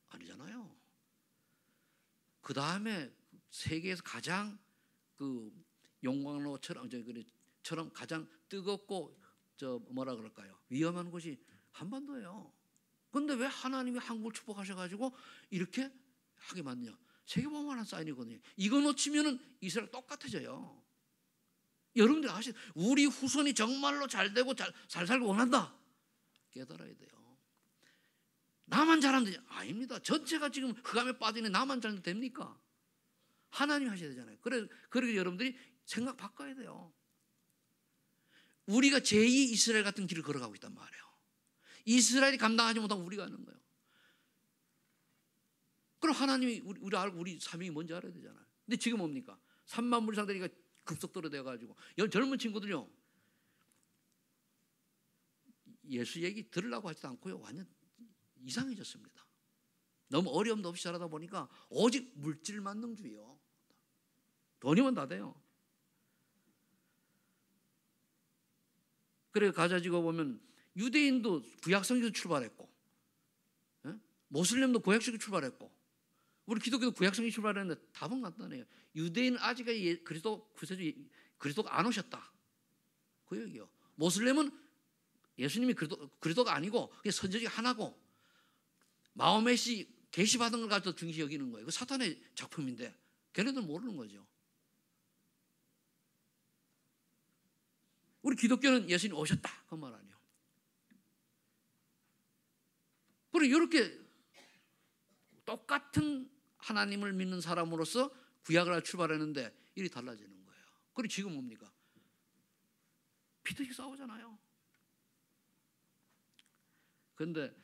아니잖아요. 그 다음에 세계에서 가장 그 용광로처럼 가장 뜨겁고 뭐라 그럴까요? 위험한 곳이 한반도예요. 그런데 왜 하나님이 한국을 축복하셔가지고 이렇게 하게 만드냐? 세계보험하는 사인이거든요. 이거 놓치면은 이스라엘 똑같아져요. 여러분들 아시죠? 우리 후손이 정말로 잘 되고 잘 살고 원한다. 깨달아야 돼요. 나만 잘하면 되냐? 아닙니다. 전체가 지금 흑암에 빠지는 나만 잘하면 됩니까? 하나님이 하셔야 되잖아요. 그래서 여러분들이 생각 바꿔야 돼요. 우리가 제2 이스라엘 같은 길을 걸어가고 있단 말이에요. 이스라엘이 감당하지 못하면 우리가 하는 거예요. 그럼 하나님이 우리 사명이 뭔지 알아야 되잖아요. 근데 지금 뭡니까? 3만 물상들이가 급속도로 되어가지고 젊은 친구들요 예수 얘기 들으려고 하지도 않고요 완전 이상해졌습니다. 너무 어려움도 없이 자라다 보니까 오직 물질 만능주의요. 돈이면 다 돼요. 그래 가자지고 보면 유대인도 구약성에서 출발했고 모슬렘도 구약성에서 출발했고 우리 기독교도 구약성이 출발했는데 답은 간단해요. 유대인은 아직까지 그리스도가 안 오셨다. 그 얘기요. 모슬렘은 예수님이 그리스도가 아니고 그게 선지자 하나고 마호멧이 계시받은 걸 가지고 중시 여기는 거예요. 그 사탄의 작품인데 걔네들은 모르는 거죠. 우리 기독교는 예수님 오셨다. 그 말 아니에요. 그리고 이렇게 똑같은 하나님을 믿는 사람으로서 구약을 출발했는데 일이 달라지는 거예요. 그리고 지금 뭡니까? 피드씩 싸우잖아요. 그런데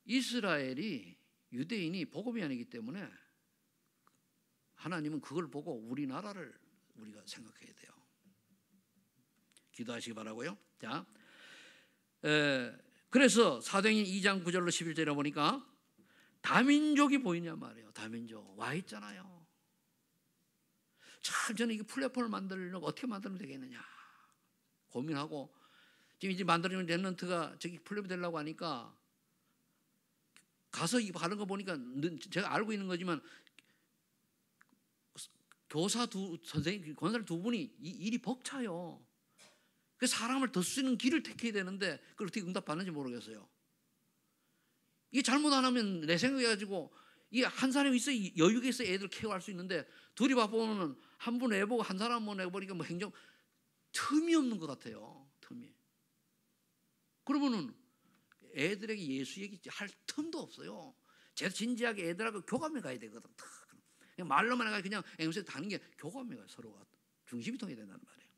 이스라엘이 유대인이 복음이 아니기 때문에 하나님은 그걸 보고 우리나라를 우리가 생각해야 돼요. 기도하시기 바라고요. 자, 그래서 사도행전 2장 9절로 11절에 보니까 다민족이 보이냐 말이에요. 다민족 와 있잖아요. 참 저는 이게 플랫폼을 만들려고 어떻게 만들면 되겠느냐 고민하고 지금 이제 만들어지는 랩런트가 저기 플랫폼 되려고 하니까 가서 이거 하는 거 보니까 제가 알고 있는 거지만 교사 선생님 권사님 두 분이 일이 벅차요. 그 사람을 더 쓰는 길을 택해야 되는데 그걸 어떻게 응답받는지 모르겠어요. 이게 잘못 안 하면 내 생각해 가지고 이게 한 사람이 있어 여유가 있어 애들 케어할 수 있는데 둘이 바쁘면 한 분 해보고 한 사람만 해보니까 뭐 행정 틈이 없는 것 같아요. 틈이. 그러면은 애들에게 예수 얘기 할 틈도 없어요. 제가 진지하게 애들하고 교감해 가야 되거든. 그냥 말로만 해가 그냥 앵무새 다는 게 교감해 가요. 서로가 중심이 된다는 말이에요.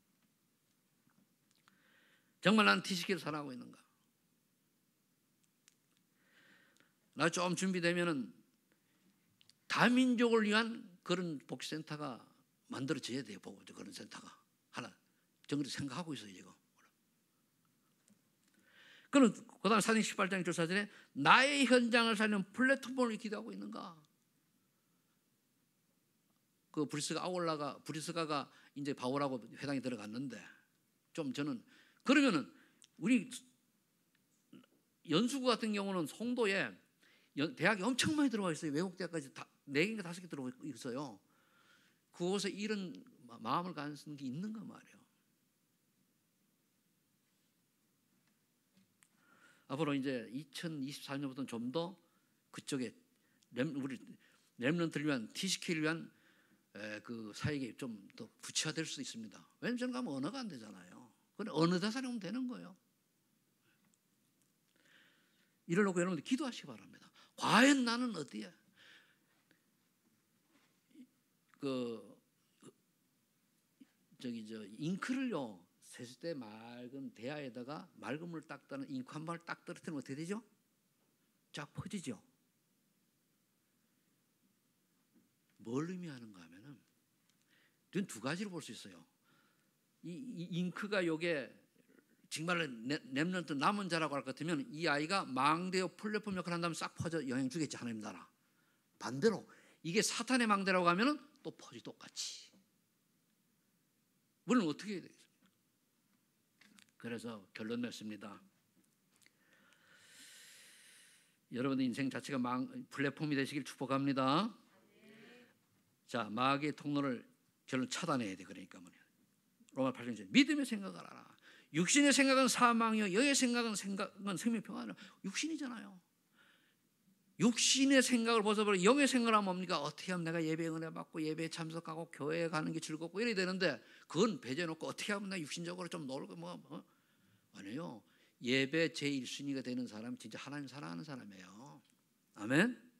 정말 난 TCK를 사랑하고 있는가? 나 좀 준비되면은 다민족을 위한 그런 복지센터가 만들어져야 돼요. 그런 센터가 하나 정글이 생각하고 있어요 지금. 그럼 그다음 사도행 18장 1절에 나의 현장을 살리는 플랫폼을 기도하고 있는가? 그 브리스가가 이제 바울하고 회당에 들어갔는데 좀 저는 그러면은 우리 연수구 같은 경우는 송도에 대학이 엄청 많이 들어와 있어요. 외국 대학까지 다 4개인가 5개 들어와 있어요. 그곳에 이런 마음을 가진 게 있는가 말이에요. 앞으로 이제 2024년부터는 좀 더 그쪽에 우리 렘넌트를 위한 TCK를 위한 그 사역이 좀 더 구체화될 수 있습니다. 왜냐면 저는 가면 언어가 안 되잖아요. 그런데 어느 대사를 오면 되는 거예요. 이를 놓고 여러분들 기도하시기 바랍니다. 과연 나는 어디에 잉크를요 세수대 맑은 대야에다가 맑은 물을 딱 따는 잉크 한 방울 딱 떨어뜨리면 어떻게 되죠? 쫙 퍼지죠. 뭘 의미하는가 하면은 두 가지로 볼 수 있어요. 이 잉크가 요게 정말 렘넌트 남은 자라고 할 것 같으면 이 아이가 망대요 플랫폼 역할을 한다면 싹 퍼져 영향 주겠지 하나님 나라. 반대로 이게 사탄의 망대라고 하면은 또 퍼지 똑같이. 물론 어떻게 해야 되겠습니까? 그래서 결론 냈습니다. 여러분의 인생 자체가 플랫폼이 되시길 축복합니다. 자, 마귀의 통로를 결론 차단해야 돼. 그러니까 뭐냐? 로마 8장 믿음의 생각을 알아. 육신의 생각은 사망이요 영의 생각은 생명 평안이요. 육신이잖아요. 육신의 생각을 벗어버려 영의 생각을 하면 뭡니까? 어떻게 하면 내가 예배 은혜 받고 예배에 참석하고 교회에 가는 게 즐겁고 이래야 되는데 그건 배제해놓고 어떻게 하면 내가 육신적으로 좀 놀고 아니에요. 예배 제1순위가 되는 사람이 진짜 하나님 사랑하는 사람이에요. 아멘.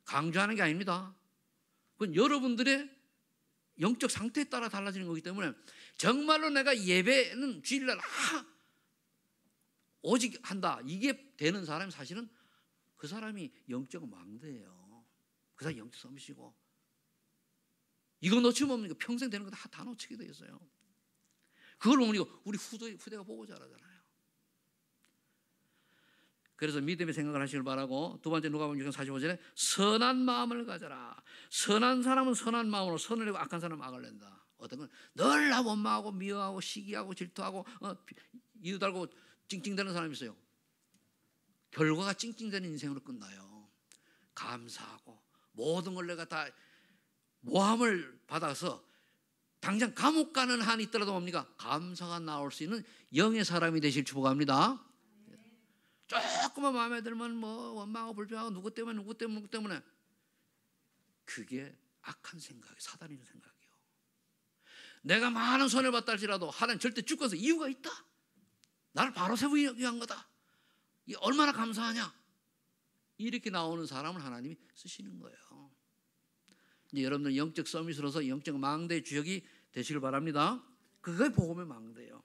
강조하는 게 아닙니다. 그건 여러분들의 영적 상태에 따라 달라지는 거기 때문에 정말로 내가 예배는 주일날 오직 한다 이게 되는 사람이 사실은 그 사람이 영적 망대예요. 그 사람이 영적 섬이시고 이거 놓치면 뭡니까? 평생 되는 거 다 놓치게 돼 있어요. 그걸 보면 우리 후대가 보고 자라잖아요. 그래서 믿음의 생각을 하시길 바라고 두 번째 누가복음 6장 45절에 선한 마음을 가져라. 선한 사람은 선한 마음으로 선을 내고 악한 사람은 악을 낸다. 어떤 건 늘 나 원망하고 미워하고 시기하고 질투하고 이유 달고 찡찡대는 사람이 있어요. 결과가 찡찡대는 인생으로 끝나요. 감사하고 모든 걸 내가 다 모함을 받아서 당장 감옥 가는 한이 있더라도 뭡니까? 감사가 나올 수 있는 영의 사람이 되실 축복합니다. 조금만 마음에 들면 뭐 원망하고 불평하고 누구 때문에 그게 악한 생각이에요. 사단이 있는 생각이에요. 내가 많은 손해를 봤다 할지라도 하나님 절대 주권서 이유가 있다. 나를 바로 세우기 위한 거다. 이게 얼마나 감사하냐. 이렇게 나오는 사람을 하나님이 쓰시는 거예요. 이제 여러분들 영적 서밋으로서 영적 망대의 주역이 되시길 바랍니다. 그게 복음의 망대예요.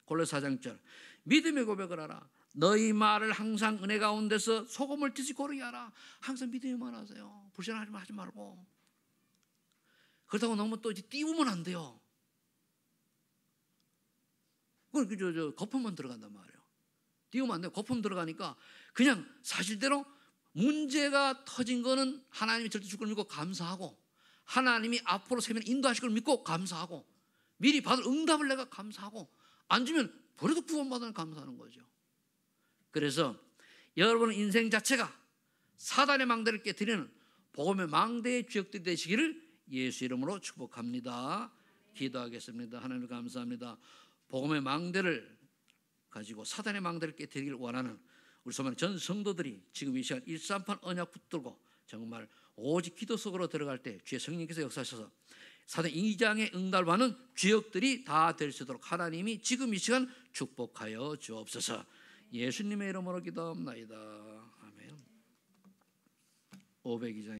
골로새 4장 믿음의 고백을 하라. 너희 말을 항상 은혜 가운데서 소금을 듯이 고르게 하라. 항상 믿음만 하세요. 불신하지 하지 말고. 그렇다고 너무 또 이제 띄우면 안 돼요. 그건 거품만 들어간단 말이에요. 띄우면 안 돼요. 거품 들어가니까 그냥 사실대로 문제가 터진 거는 하나님이 절대 줄 걸 믿고 감사하고 하나님이 앞으로 세면 인도하실 걸 믿고 감사하고 미리 받을 응답을 내가 감사하고 안 주면 그래도 구원받으면 감사하는 거죠. 그래서 여러분 인생 자체가 사단의 망대를 깨뜨리는 복음의 망대의 주역들이 되시기를 예수 이름으로 축복합니다. 기도하겠습니다. 하나님 감사합니다. 복음의 망대를 가지고 사단의 망대를 깨뜨리기를 원하는 우리 소망 전 성도들이 지금 이 시간 138 언약 붙들고 정말 오직 기도 속으로 들어갈 때 주의 성령께서 역사하셔서 사단 2장의 응답을 받는 주역들이 다 될 수 있도록 하나님이 지금 이 시간 축복하여 주옵소서. 예수님의 이름으로 기도합나이다. 아멘. 502장